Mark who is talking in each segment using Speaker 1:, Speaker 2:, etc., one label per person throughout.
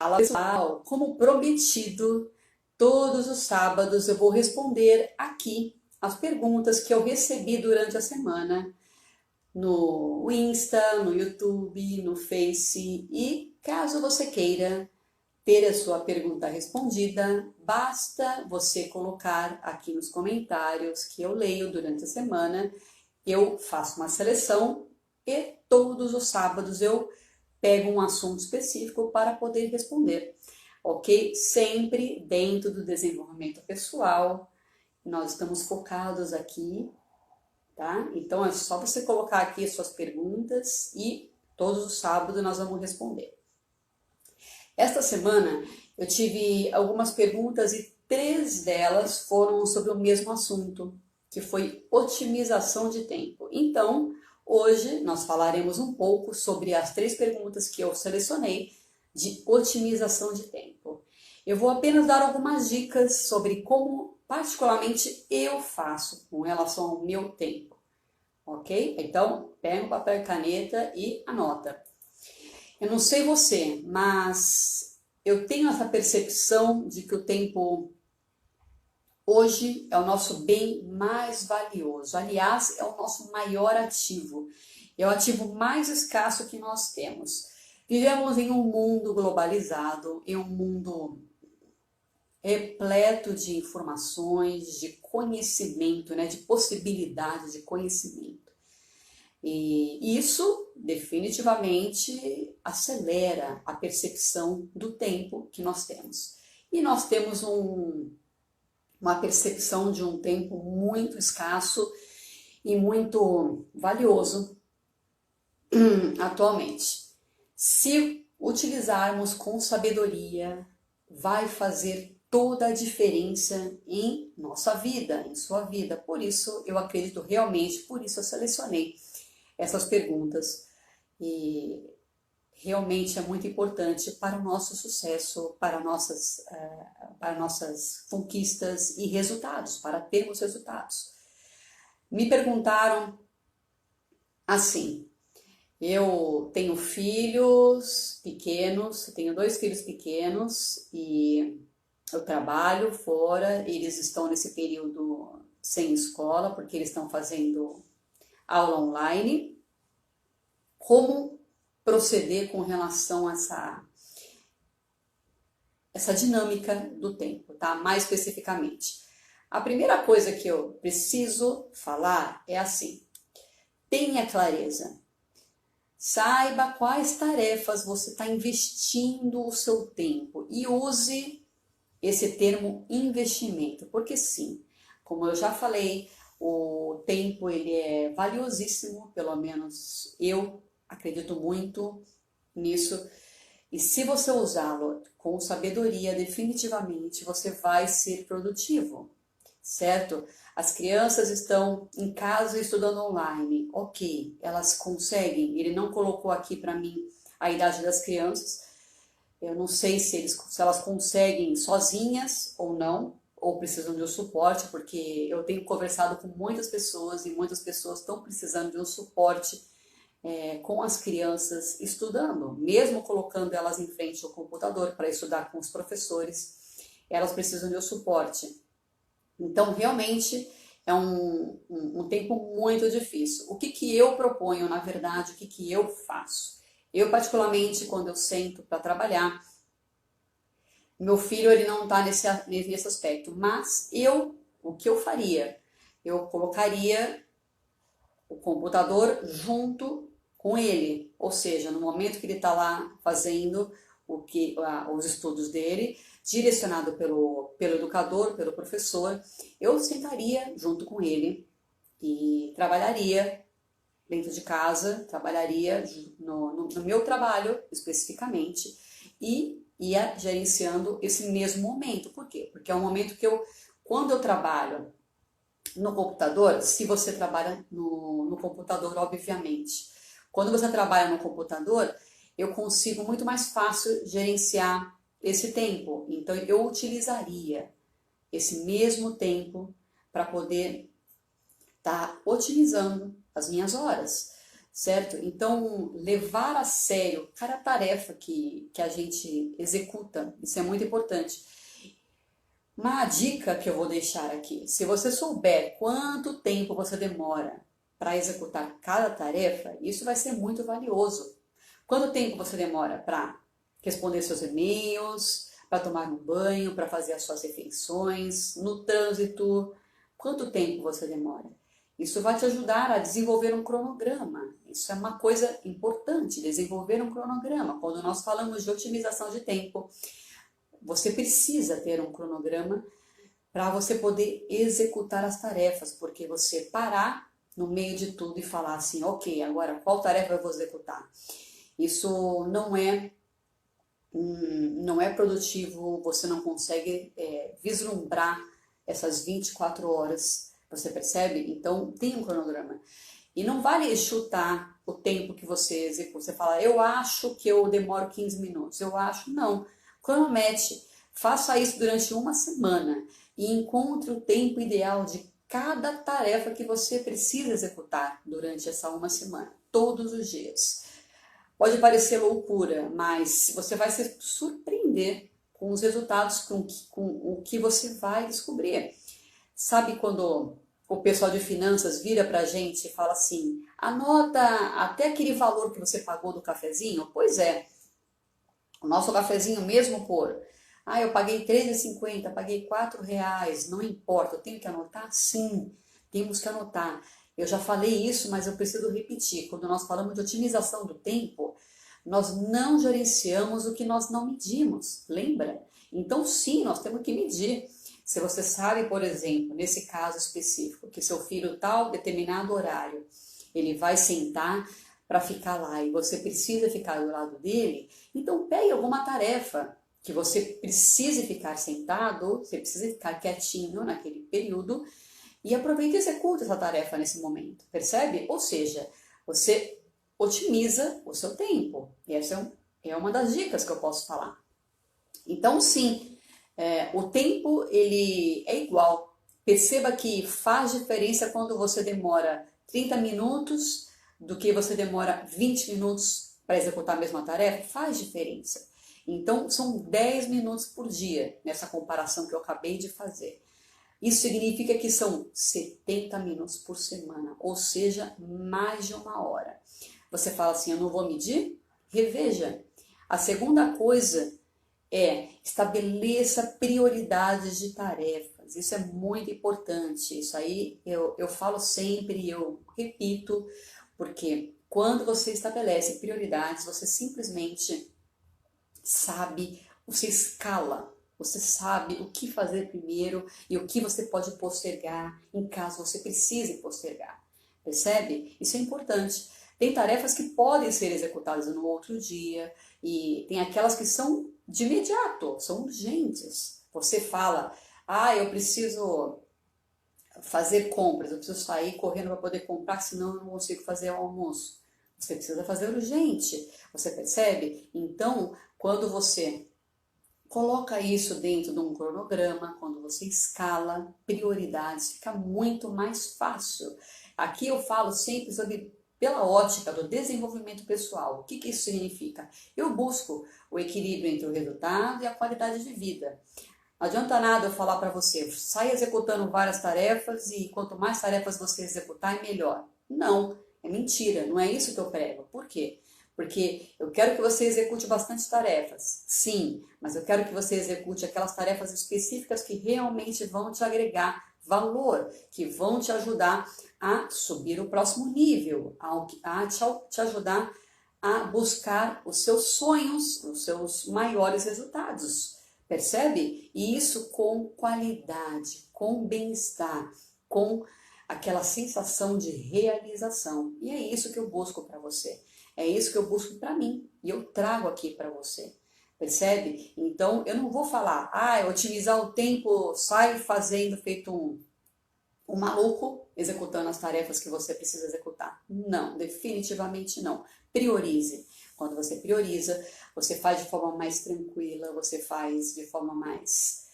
Speaker 1: Fala pessoal, como prometido, todos os sábados eu vou responder aqui as perguntas que eu recebi durante a semana no Insta, no YouTube, no Face e caso você queira ter a sua pergunta respondida, basta você colocar aqui nos comentários que eu leio durante a semana, eu faço uma seleção e todos os sábados eu pego um assunto específico para poder responder, ok? Sempre dentro do desenvolvimento pessoal, nós estamos focados aqui, tá? Então é só você colocar aqui as suas perguntas e todos os sábados nós vamos responder. Esta semana eu tive algumas perguntas e 3 delas foram sobre o mesmo assunto, que foi otimização de tempo. Então, hoje nós falaremos um pouco sobre as 3 perguntas que eu selecionei de otimização de tempo. Eu vou apenas dar algumas dicas sobre como particularmente eu faço com relação ao meu tempo, ok? Então, pega um papel e caneta e anota. Eu não sei você, mas eu tenho essa percepção de que o tempo hoje é o nosso bem mais valioso. Aliás, é o nosso maior ativo. É o ativo mais escasso que nós temos. Vivemos em um mundo globalizado, em um mundo repleto de informações, de conhecimento, né, de possibilidades de conhecimento. E isso definitivamente acelera a percepção do tempo que nós temos. E nós temos uma percepção de um tempo muito escasso e muito valioso atualmente. Se utilizarmos com sabedoria, vai fazer toda a diferença em nossa vida, em sua vida. Por isso eu acredito realmente, por isso eu selecionei essas perguntas e realmente é muito importante para o nosso sucesso, para nossas conquistas e resultados, para termos resultados. Me perguntaram assim, eu tenho filhos pequenos, tenho 2 filhos pequenos e eu trabalho fora, eles estão nesse período sem escola, porque eles estão fazendo aula online. Como proceder com relação a essa dinâmica do tempo, tá? Mais especificamente. A primeira coisa que eu preciso falar é assim: tenha clareza. Saiba quais tarefas você está investindo o seu tempo e use esse termo investimento, porque sim, como eu já falei, o tempo ele é valiosíssimo, pelo menos eu acredito muito nisso. E se você usá-lo com sabedoria, definitivamente você vai ser produtivo, certo? As crianças estão em casa estudando online, ok, elas conseguem. Ele não colocou aqui para mim a idade das crianças. Eu não sei se elas conseguem sozinhas ou não, ou precisam de um suporte, porque eu tenho conversado com muitas pessoas e muitas pessoas estão precisando de um suporte com as crianças estudando, mesmo colocando elas em frente ao computador para estudar com os professores, elas precisam de um suporte. Então, realmente é um tempo muito difícil. O que eu proponho, na verdade, o que eu faço? Eu, particularmente, quando eu sento para trabalhar, meu filho ele não está nesse aspecto, mas o que eu faria? Eu colocaria o computador junto com ele, ou seja, no momento que ele está lá fazendo os estudos dele, direcionado pelo educador, pelo professor, eu sentaria junto com ele e trabalharia dentro de casa, trabalharia no meu trabalho especificamente e ia gerenciando esse mesmo momento. Por quê? Porque é um momento que quando eu trabalho no computador, se você trabalha no computador, obviamente. Quando você trabalha no computador, eu consigo muito mais fácil gerenciar esse tempo. Então, eu utilizaria esse mesmo tempo para poder estar otimizando as minhas horas. certo? Então, levar a sério cada tarefa que a gente executa, isso é muito importante. Uma dica que eu vou deixar aqui: se você souber quanto tempo você demora para executar cada tarefa, isso vai ser muito valioso. Quanto tempo você demora para responder seus e-mails, para tomar um banho, para fazer as suas refeições, no trânsito? Quanto tempo você demora? Isso vai te ajudar a desenvolver um cronograma. Isso é uma coisa importante, desenvolver um cronograma. Quando nós falamos de otimização de tempo, você precisa ter um cronograma para você poder executar as tarefas, porque você parar no meio de tudo e falar assim, ok, agora qual tarefa eu vou executar? Isso não é produtivo, você não consegue vislumbrar essas 24 horas, você percebe? Então, tem um cronograma. E não vale chutar o tempo que você executa. Você fala, eu acho que eu demoro 15 minutos. Eu acho, não. Cronometre. Faça isso durante uma semana e encontre o tempo ideal de cada tarefa que você precisa executar durante essa uma semana, todos os dias. Pode parecer loucura, mas você vai se surpreender com os resultados, com o que você vai descobrir. Sabe quando o pessoal de finanças vira pra gente e fala assim, anota até aquele valor que você pagou do cafezinho? Pois é, o nosso cafezinho mesmo eu paguei R$ 3,50, paguei R$ 4, não importa, eu tenho que anotar? Sim, temos que anotar. Eu já falei isso, mas eu preciso repetir. Quando nós falamos de otimização do tempo, nós não gerenciamos o que nós não medimos, lembra? Então sim, nós temos que medir. Se você sabe, por exemplo, nesse caso específico, que seu filho tal determinado horário, ele vai sentar para ficar lá e você precisa ficar do lado dele, então pegue alguma tarefa que você precise ficar sentado, você precisa ficar quietinho naquele período e aproveite e execute essa tarefa nesse momento, percebe? Ou seja, você otimiza o seu tempo. E essa é uma das dicas que eu posso falar. Então, sim, o tempo ele é igual. Perceba que faz diferença quando você demora 30 minutos do que você demora 20 minutos para executar a mesma tarefa. Faz diferença. Então, são 10 minutos por dia nessa comparação que eu acabei de fazer. Isso significa que são 70 minutos por semana, ou seja, mais de uma hora. Você fala assim, eu não vou medir? Reveja. A segunda coisa é estabeleça prioridades de tarefas. Isso é muito importante. Isso aí eu falo sempre e eu repito, porque quando você estabelece prioridades, você simplesmente sabe, você escala, você sabe o que fazer primeiro e o que você pode postergar em caso você precise postergar. Percebe? Isso é importante. Tem tarefas que podem ser executadas no outro dia e tem aquelas que são de imediato, são urgentes. Você fala, eu preciso fazer compras, eu preciso sair correndo para poder comprar, senão eu não consigo fazer o almoço. Você precisa fazer urgente, você percebe? Então, quando você coloca isso dentro de um cronograma, quando você escala prioridades, fica muito mais fácil. Aqui eu falo sempre sobre pela ótica do desenvolvimento pessoal. O que isso significa? Eu busco o equilíbrio entre o resultado e a qualidade de vida. Não adianta nada eu falar para você, sai executando várias tarefas e quanto mais tarefas você executar, é melhor. Não, é mentira, não é isso que eu prego. Por quê? Porque eu quero que você execute bastante tarefas, sim, mas eu quero que você execute aquelas tarefas específicas que realmente vão te agregar valor, que vão te ajudar a subir o próximo nível, a te ajudar a buscar os seus sonhos, os seus maiores resultados. Percebe? E isso com qualidade, com bem-estar, com aquela sensação de realização. E é isso que eu busco para você. É isso que eu busco para mim e eu trago aqui para você. Percebe? Então eu não vou falar, otimizar o tempo, sai fazendo feito um maluco executando as tarefas que você precisa executar. Não, definitivamente não. Priorize. Quando você prioriza, você faz de forma mais tranquila, você faz de forma mais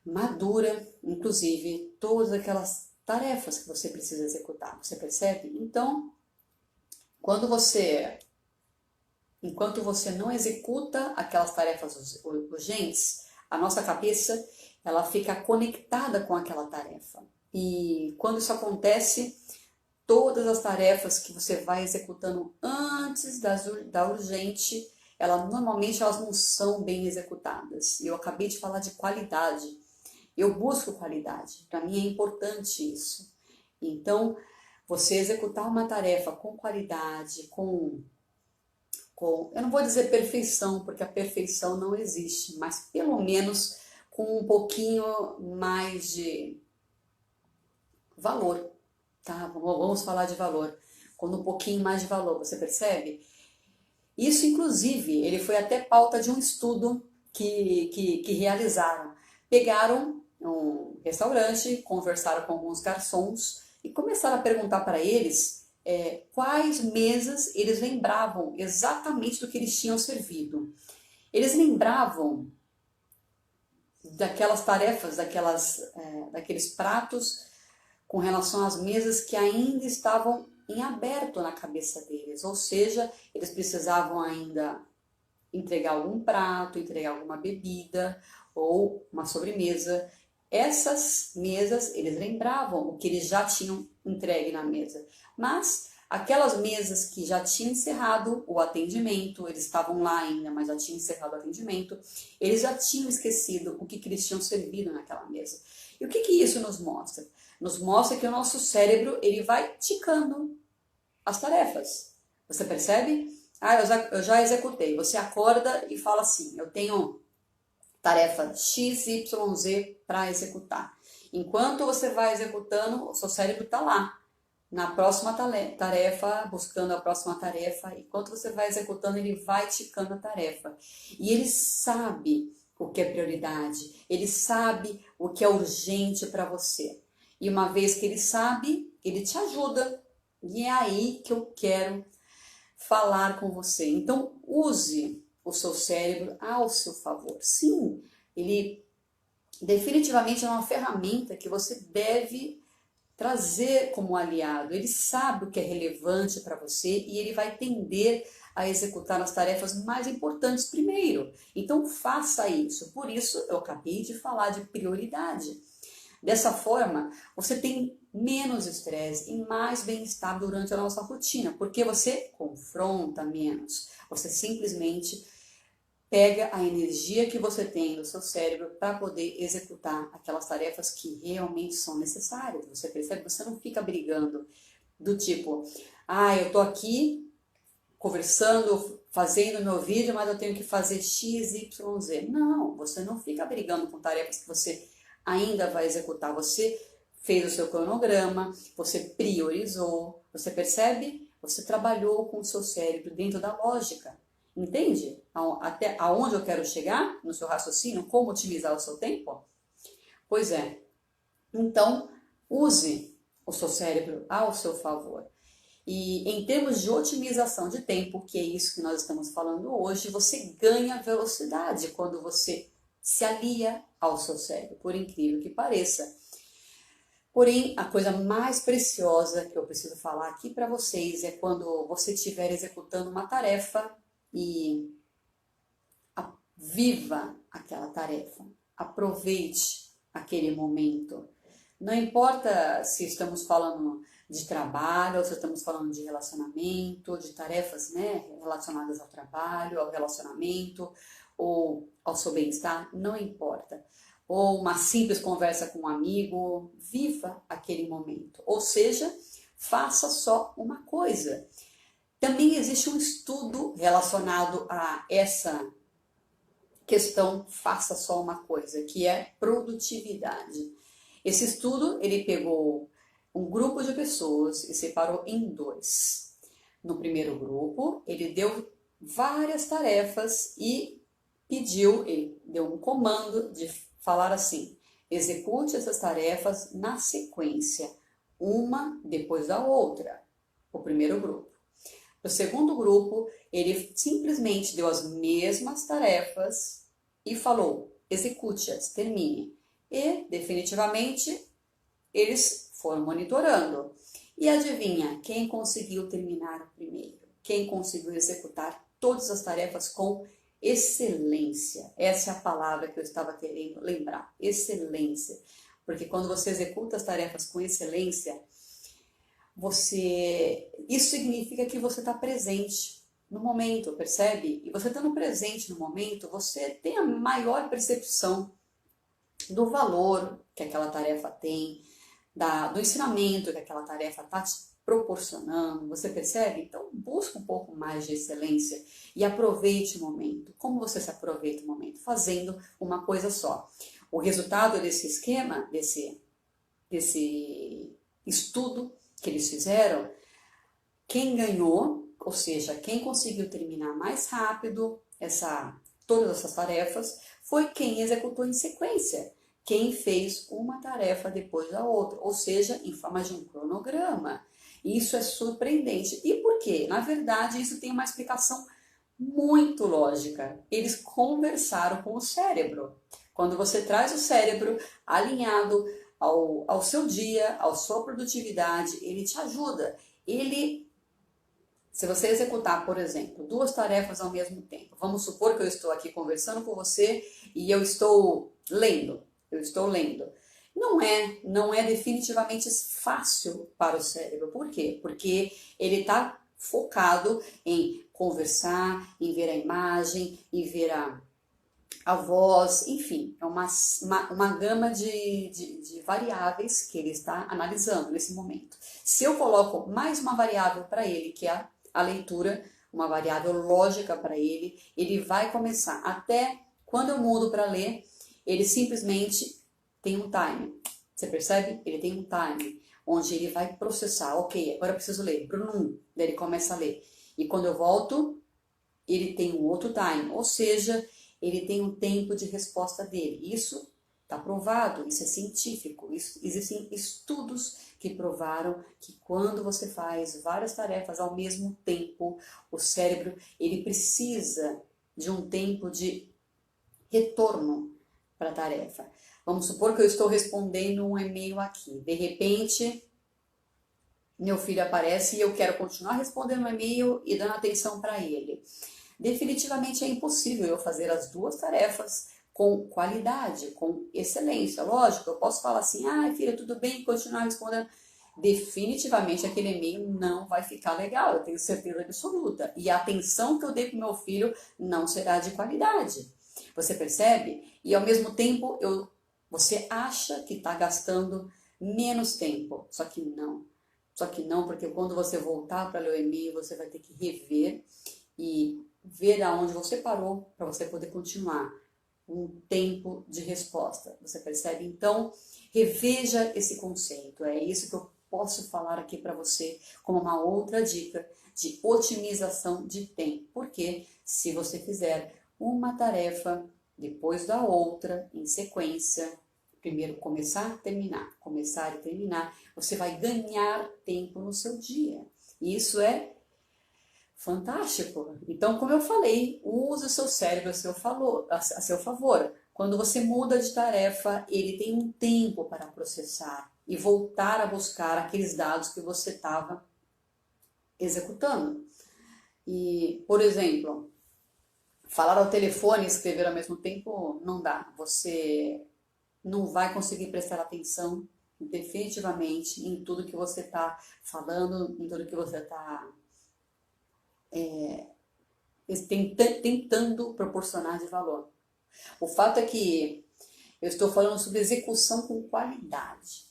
Speaker 1: madura, inclusive todas aquelas tarefas que você precisa executar. Você percebe? Então, enquanto você não executa aquelas tarefas urgentes, a nossa cabeça ela fica conectada com aquela tarefa. E quando isso acontece, todas as tarefas que você vai executando antes da urgente, normalmente elas não são bem executadas. Eu acabei de falar de qualidade. Eu busco qualidade. Para mim é importante isso. Então, você executar uma tarefa com qualidade, eu não vou dizer perfeição, porque a perfeição não existe, mas pelo menos com um pouquinho mais de valor, tá? Vamos falar de valor, com um pouquinho mais de valor, você percebe? Isso, inclusive, ele foi até pauta de um estudo que realizaram. Pegaram um restaurante, conversaram com alguns garçons e começaram a perguntar para eles quais mesas eles lembravam exatamente do que eles tinham servido. Eles lembravam daquelas tarefas, daqueles pratos com relação às mesas que ainda estavam em aberto na cabeça deles, ou seja, eles precisavam ainda entregar algum prato, entregar alguma bebida ou uma sobremesa. Essas mesas, eles lembravam o que eles já tinham entregue na mesa, mas aquelas mesas que já tinham encerrado o atendimento, eles estavam lá ainda, mas já tinham encerrado o atendimento, eles já tinham esquecido o que eles tinham servido naquela mesa. E o que isso nos mostra? Nos mostra que o nosso cérebro ele vai ticando as tarefas. Você percebe? Eu já executei. Você acorda e fala assim, eu tenho tarefa X, Y, Z para executar. Enquanto você vai executando, o seu cérebro está lá, na próxima tarefa, buscando a próxima tarefa. Enquanto você vai executando, ele vai ticando a tarefa. E ele sabe o que é prioridade, ele sabe o que é urgente para você. E uma vez que ele sabe, ele te ajuda. E é aí que eu quero falar com você. Então, use o seu cérebro ao seu favor. Sim, ele definitivamente é uma ferramenta que você deve trazer como aliado. Ele sabe o que é relevante para você e ele vai tender a executar as tarefas mais importantes primeiro. Então, faça isso. Por isso, eu acabei de falar de prioridade. Dessa forma, você tem menos estresse e mais bem-estar durante a nossa rotina, porque você confronta menos. Você simplesmente pega a energia que você tem no seu cérebro para poder executar aquelas tarefas que realmente são necessárias. Você percebe? Você não fica brigando do tipo, eu tô aqui conversando, fazendo meu vídeo, mas eu tenho que fazer X, Y, Z. Não, você não fica brigando com tarefas que você ainda vai executar. Você fez o seu cronograma, você priorizou, você percebe? Você trabalhou com o seu cérebro dentro da lógica. Entende? Até aonde eu quero chegar no seu raciocínio, como otimizar o seu tempo? Pois é. Então, use o seu cérebro ao seu favor. E em termos de otimização de tempo, que é isso que nós estamos falando hoje, você ganha velocidade quando você se alia ao seu cérebro, por incrível que pareça. Porém, a coisa mais preciosa que eu preciso falar aqui para vocês é quando você estiver executando uma tarefa e viva aquela tarefa, aproveite aquele momento. Não importa se estamos falando de trabalho, ou se estamos falando de relacionamento, de tarefas relacionadas ao trabalho, ao relacionamento, ou ao seu bem-estar, não importa. Ou uma simples conversa com um amigo, viva aquele momento. Ou seja, faça só uma coisa. Também existe um estudo relacionado a essa questão, faça só uma coisa, que é produtividade. Esse estudo, ele pegou um grupo de pessoas e separou em dois. No primeiro grupo, ele deu várias tarefas e ele deu um comando de falar assim, execute essas tarefas na sequência, uma depois da outra, o primeiro grupo. No segundo grupo, ele simplesmente deu as mesmas tarefas e falou, execute-as, termine. E, definitivamente, eles foram monitorando. E adivinha, quem conseguiu terminar primeiro? Quem conseguiu executar todas as tarefas com excelência? Essa é a palavra que eu estava querendo lembrar, excelência. Porque quando você executa as tarefas com excelência, isso significa que você está presente no momento, percebe? E você estando presente no momento, você tem a maior percepção do valor que aquela tarefa tem, do ensinamento que aquela tarefa está te proporcionando, você percebe? Então, busca um pouco mais de excelência e aproveite o momento. Como você se aproveita o momento? Fazendo uma coisa só. O resultado desse esquema, desse estudo que eles fizeram, quem ganhou, ou seja, quem conseguiu terminar mais rápido todas essas tarefas, foi quem executou em sequência, quem fez uma tarefa depois da outra, ou seja, em forma de um cronograma. Isso é surpreendente. E por quê? Na verdade, isso tem uma explicação muito lógica. Eles conversaram com o cérebro. Quando você traz o cérebro alinhado ao seu dia, à sua produtividade, ele te ajuda. Se você executar, por exemplo, 2 tarefas ao mesmo tempo, vamos supor que eu estou aqui conversando com você e eu estou lendo. Não é definitivamente fácil para o cérebro. Por quê? Porque ele está focado em conversar, em ver a imagem, em ver a voz, enfim, é uma gama de variáveis que ele está analisando nesse momento. Se eu coloco mais uma variável para ele, que é a leitura, uma variável lógica para ele, ele vai começar. Até quando eu mudo para ler, ele simplesmente tem um time. Você percebe? Ele tem um time, onde ele vai processar. Ok, agora eu preciso ler. Daí ele começa a ler. E quando eu volto, ele tem um outro time. Ou seja, ele tem um tempo de resposta dele. Isso está provado, isso é científico. Existem estudos que provaram que quando você faz várias tarefas ao mesmo tempo, o cérebro ele precisa de um tempo de retorno para a tarefa. Vamos supor que eu estou respondendo um e-mail aqui. De repente, meu filho aparece e eu quero continuar respondendo o e-mail e dando atenção para ele. Definitivamente é impossível eu fazer as 2 tarefas com qualidade, com excelência. Lógico, eu posso falar assim, filha, tudo bem, continuar respondendo. Definitivamente aquele e-mail não vai ficar legal, eu tenho certeza absoluta. E a atenção que eu dei para o meu filho não será de qualidade. Você percebe? E ao mesmo tempo, você acha que está gastando menos tempo, só que não. Porque quando você voltar para ler o e-mail, você vai ter que rever e ver aonde você parou para você poder continuar um tempo de resposta. Você percebe? Então, reveja esse conceito. É isso que eu posso falar aqui para você como uma outra dica de otimização de tempo. Porque se você fizer uma tarefa depois da outra, em sequência, primeiro começar e terminar, você vai ganhar tempo no seu dia. E isso é fantástico. Então, como eu falei, use o seu cérebro a seu favor. Quando você muda de tarefa, ele tem um tempo para processar e voltar a buscar aqueles dados que você estava executando. E, por exemplo, falar ao telefone e escrever ao mesmo tempo não dá. Você não vai conseguir prestar atenção definitivamente em tudo que você está falando, em tudo que você está tentando proporcionar de valor. O fato é que eu estou falando sobre execução com qualidade,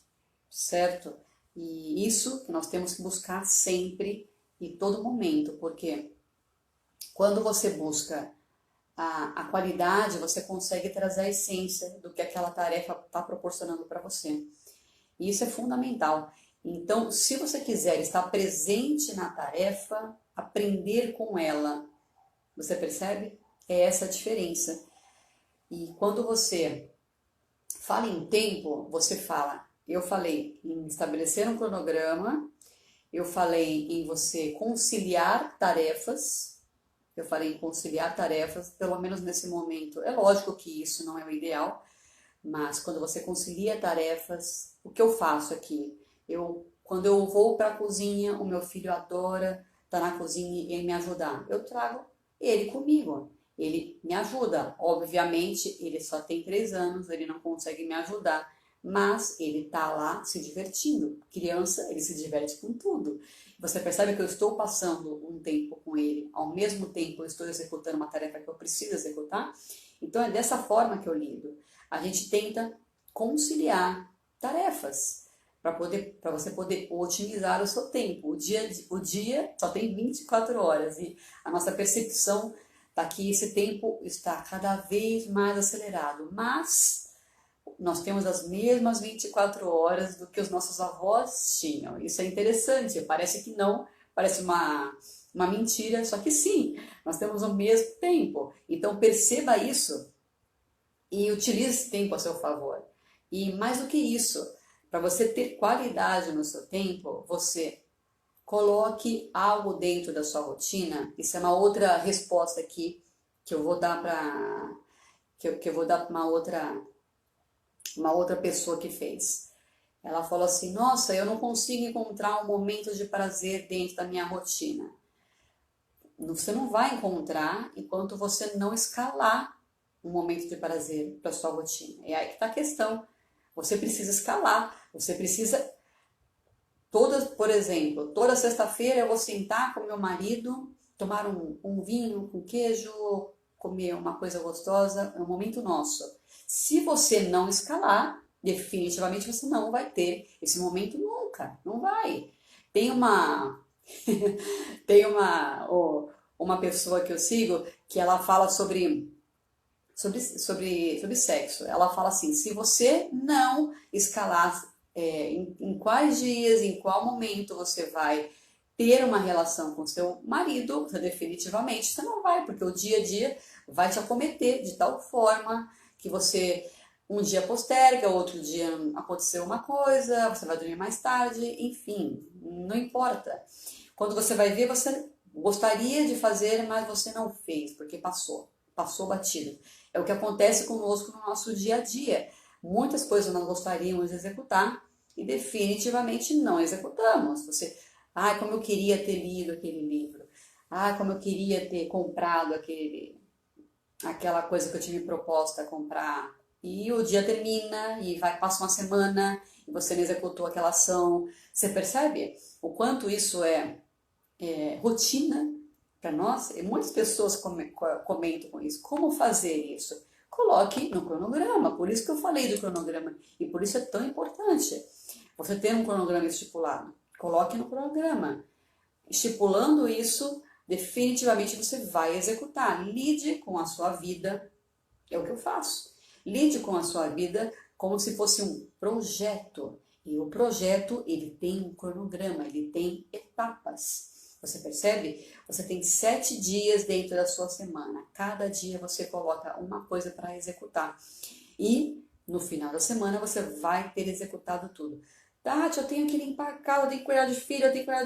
Speaker 1: certo? E isso que nós temos que buscar sempre e todo momento, porque quando você busca a qualidade, você consegue trazer a essência do que aquela tarefa está proporcionando para você. E isso é fundamental. Então, se você quiser estar presente na tarefa, aprender com ela, você percebe? É essa a diferença. E quando você fala em tempo, eu falei em estabelecer um cronograma, eu falei em você conciliar tarefas, pelo menos nesse momento. É lógico que isso não é o ideal, mas quando você concilia tarefas, o que eu faço aqui? Eu Quando eu vou para a cozinha, o meu filho adora estar na cozinha e me ajudar. Eu trago ele comigo. Ele me ajuda. Obviamente, ele só tem 3 anos, ele não consegue me ajudar, mas ele está lá se divertindo. Criança, ele se diverte com tudo. Você percebe que eu estou passando um tempo com ele, ao mesmo tempo eu estou executando uma tarefa que eu preciso executar. Então é dessa forma que eu lido. A gente tenta conciliar tarefas para você poder otimizar o seu tempo. O dia só tem 24 horas e a nossa percepção está que esse tempo está cada vez mais acelerado, mas nós temos as mesmas 24 horas do que os nossos avós tinham. Isso é interessante, parece que não, parece uma mentira, só que sim, nós temos o mesmo tempo. Então perceba isso e utilize esse tempo a seu favor. E mais do que isso, para você ter qualidade no seu tempo, você coloque algo dentro da sua rotina. Isso é uma outra resposta aqui que eu vou dar para que eu vou dar para uma outra pessoa que fez. Ela falou assim: "Nossa, eu não consigo encontrar um momento de prazer dentro da minha rotina." Você não vai encontrar enquanto você não escalar um momento de prazer para sua rotina. É aí que está a questão. Você precisa escalar, você precisa por exemplo, toda sexta-feira eu vou sentar com meu marido, tomar um vinho com queijo, comer uma coisa gostosa, é um momento nosso. Se você não escalar, definitivamente você não vai ter esse momento nunca, não vai. Tem uma pessoa que eu sigo que ela fala sobre sexo. Ela fala assim: se você não escalar em quais dias, em qual momento você vai ter uma relação com seu marido, definitivamente você não vai, porque o dia a dia vai te acometer de tal forma que você um dia posterga, outro dia aconteceu uma coisa, você vai dormir mais tarde, enfim, não importa. Quando você vai ver, você gostaria de fazer, mas você não fez, porque passou batido. É o que acontece conosco no nosso dia a dia. Muitas coisas nós gostaríamos de executar e definitivamente não executamos. Como eu queria ter lido aquele livro. Como eu queria ter comprado aquela coisa que eu tinha me proposto a comprar. E o dia termina e passa uma semana e você não executou aquela ação. Você percebe o quanto isso é rotina para nós? E muitas pessoas comentam com isso. Como fazer isso? Coloque no cronograma. Por isso que eu falei do cronograma e por isso é tão importante você ter um cronograma estipulado. Coloque no cronograma. Estipulando isso, definitivamente você vai executar. Lide com a sua vida, é o que eu faço. Lide com a sua vida como se fosse um projeto. E o projeto, ele tem um cronograma, ele tem etapas. Você percebe? Você tem 7 dias dentro da sua semana. Cada dia você coloca uma coisa para executar. E no final da semana você vai ter executado tudo. Tati, eu tenho que limpar a casa, eu tenho que cuidar de filho, eu tenho que cuidar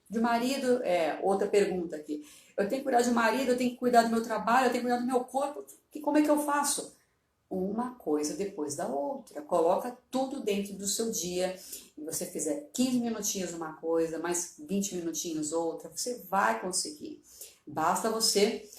Speaker 1: de marido. Outra pergunta aqui. Eu tenho que cuidar de marido, eu tenho que cuidar do meu trabalho, eu tenho que cuidar do meu corpo. Como é que eu faço? Uma coisa depois da outra. Coloca tudo dentro do seu dia. E você fizer 15 minutinhos uma coisa, mais 20 minutinhos outra, você vai conseguir. Basta você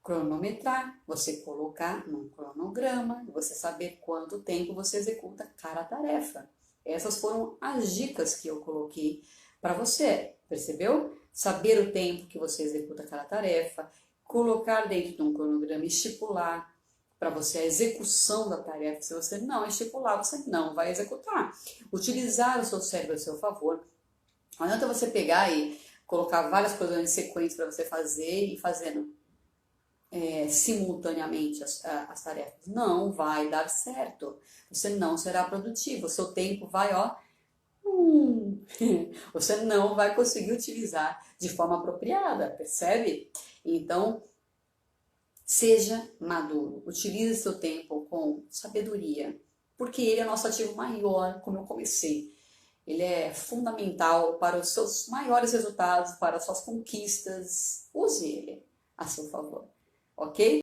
Speaker 1: cronometrar, você colocar num cronograma, você saber quanto tempo você executa cada tarefa. Essas foram as dicas que eu coloquei para você, percebeu? Saber o tempo que você executa cada tarefa, colocar dentro de um cronograma, estipular para você a execução da tarefa. Se você não estipular, você não vai executar. Utilizar o seu cérebro a seu favor. Não adianta você pegar e colocar várias coisas em sequência para você fazer e fazendo simultaneamente as tarefas. Não vai dar certo. Você não será produtivo. O seu tempo vai, você não vai conseguir utilizar de forma apropriada, percebe? Então, seja maduro. Utilize seu tempo com sabedoria, porque ele é nosso ativo maior, como eu comecei. Ele é fundamental para os seus maiores resultados, para as suas conquistas. Use ele a seu favor. Ok?